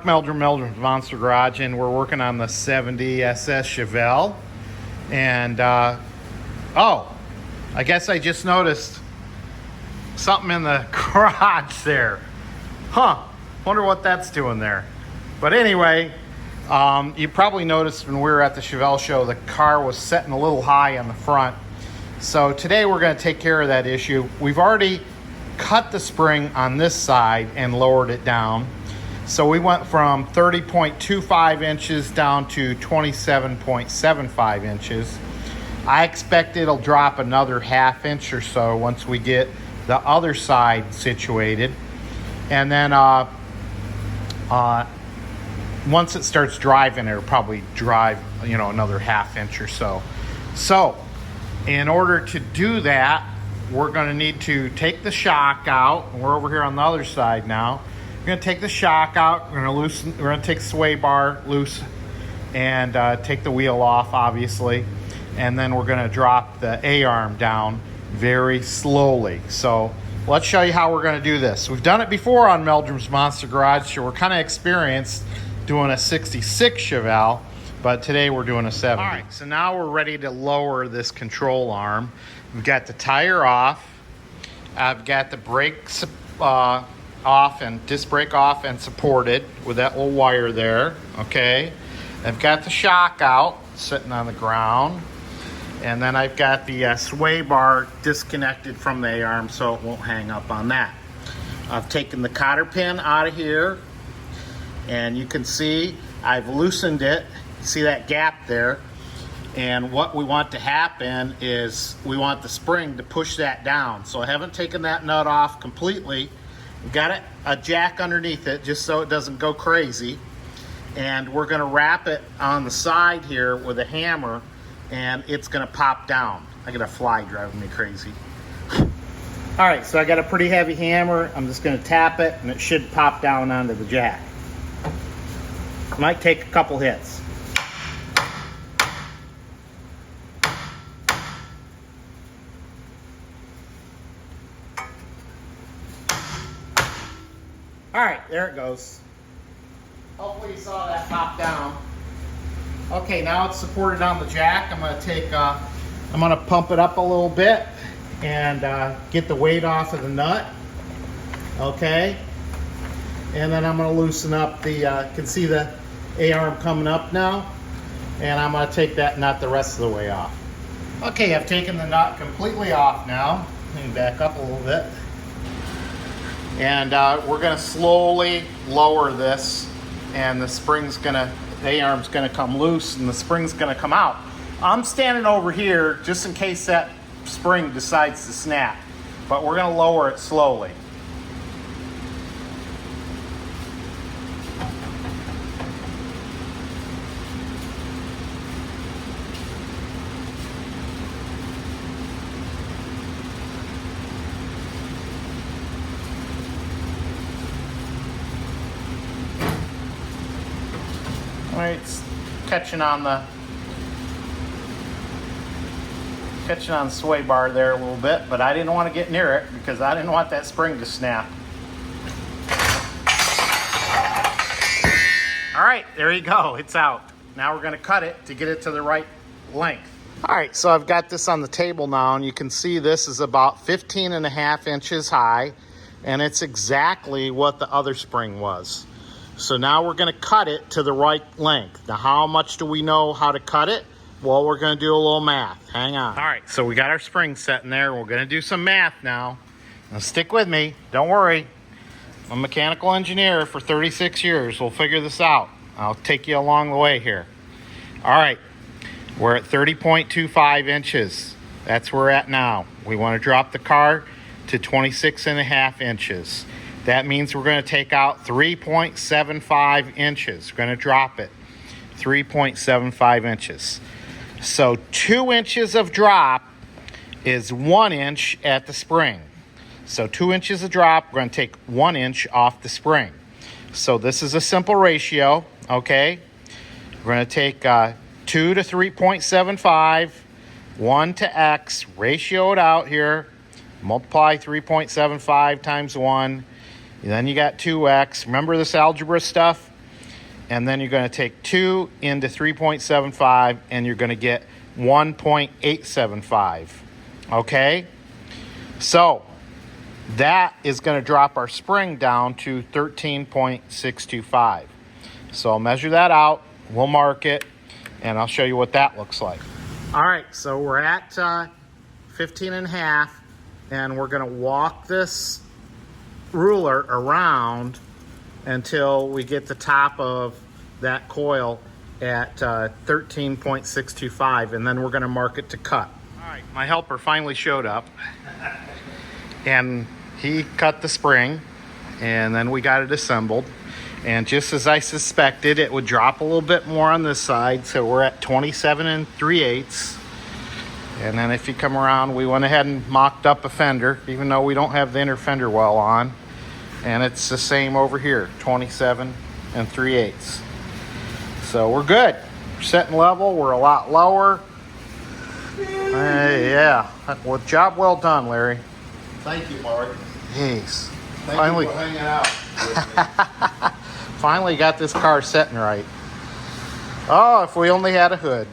Mark Meldrum, Monster Garage, and we're working on the 70 SS Chevelle. And oh, I guess I just noticed something in the garage there. Huh, wonder what that's doing there. But anyway, you probably noticed when we were at the Chevelle show, the car was setting a little high on the front. So today we're going to take care of that issue. We've already cut the spring on this side and lowered it down. So we went from 30.25 inches down to 27.75 inches. I expect it'll drop another ½ inch or so once we get the other side situated. And then once it starts driving, it'll probably drive, another ½ inch or so. So in order to do that, we're going to need to take the shock out. We're over here on the other side now. We're going to take the shock out. We're going to take the sway bar loose and take the wheel off, obviously. And then we're going to drop the A-arm down very slowly. So let's show you how we're going to do this. We've done it before on Meldrum's Monster Garage, so we're kind of experienced doing a 66 Chevelle, but today we're doing a 70. All right, so now we're ready to lower this control arm. We've got the tire off. I've got the brakes off and disc brake off and supported with that little wire there, okay? I've got the shock out sitting on the ground. And then I've got the sway bar disconnected from the A-arm so it won't hang up on that. I've taken the cotter pin out of here. And you can see I've loosened it. See that gap there? And what we want to happen is we want the spring to push that down. So I haven't taken that nut off completely. We've got a jack underneath it just so it doesn't go crazy. And we're going to wrap it on the side here with a hammer, and it's going to pop down. I got a fly driving me crazy. All right, so I got a pretty heavy hammer. I'm just going to tap it, and it should pop down onto the jack. Might take a couple hits. All right, there it goes. Hopefully you saw that pop down. Okay, now it's supported on the jack. I'm gonna pump it up a little bit and get the weight off of the nut. Okay, and then I'm gonna loosen up the. You can see the A-arm coming up now, and I'm gonna take that nut the rest of the way off. Okay, I've taken the nut completely off now. Let me back up a little bit. And we're going to slowly lower this, and the A-arm's going to come loose and the spring's going to come out. I'm standing over here just in case that spring decides to snap, but we're going to lower it slowly. It's catching on the sway bar there a little bit, but I didn't want to get near it because I didn't want that spring to snap. All right, there you go. It's out. Now we're going to cut it to get it to the right length. All right, so I've got this on the table now, and you can see this is about 15.5 inches high, and it's exactly what the other spring was. So now we're going to cut it to the right length. Now, how much do we know how to cut it? Well, we're going to do a little math. Hang on. All right, so we got our spring set in there. We're going to do some math now. Now, stick with me. Don't worry. I'm a mechanical engineer for 36 years. We'll figure this out. I'll take you along the way here. All right, we're at 30.25 inches. That's where we're at now. We want to drop the car to 26.5 inches. That means we're going to take out 3.75 inches. We're going to drop it 3.75 inches. So 2 inches of drop is 1 inch at the spring. So 2 inches of drop, we're going to take 1 inch off the spring. So this is a simple ratio, okay? We're going to take 2 to 3.75, 1 to x, ratio it out here, multiply 3.75 times 1. Then you got 2x. Remember this algebra stuff? and then you're going to take 2 into 3.75, and you're going to get 1.875. Okay? So that is going to drop our spring down to 13.625. So I'll measure that out, we'll mark it, and I'll show you what that looks like. All right, so we're at 15 and a half, and we're going to walk this ruler around until we get the top of that coil at 13.625, and then we're going to mark it to cut. All right, my helper finally showed up, and he cut the spring, and then we got it assembled. And just as I suspected, it would drop a little bit more on this side, so we're at 27 3/8. And then if you come around, we went ahead and mocked up a fender, even though we don't have the inner fender well on. And it's the same over here, 27 3/8. So we're good. We're setting level, we're a lot lower. Yeah, well, job well done, Larry. Thank you, Mark. Jeez. Thank you for hanging out with me. Finally got this car setting right. Oh, if we only had a hood.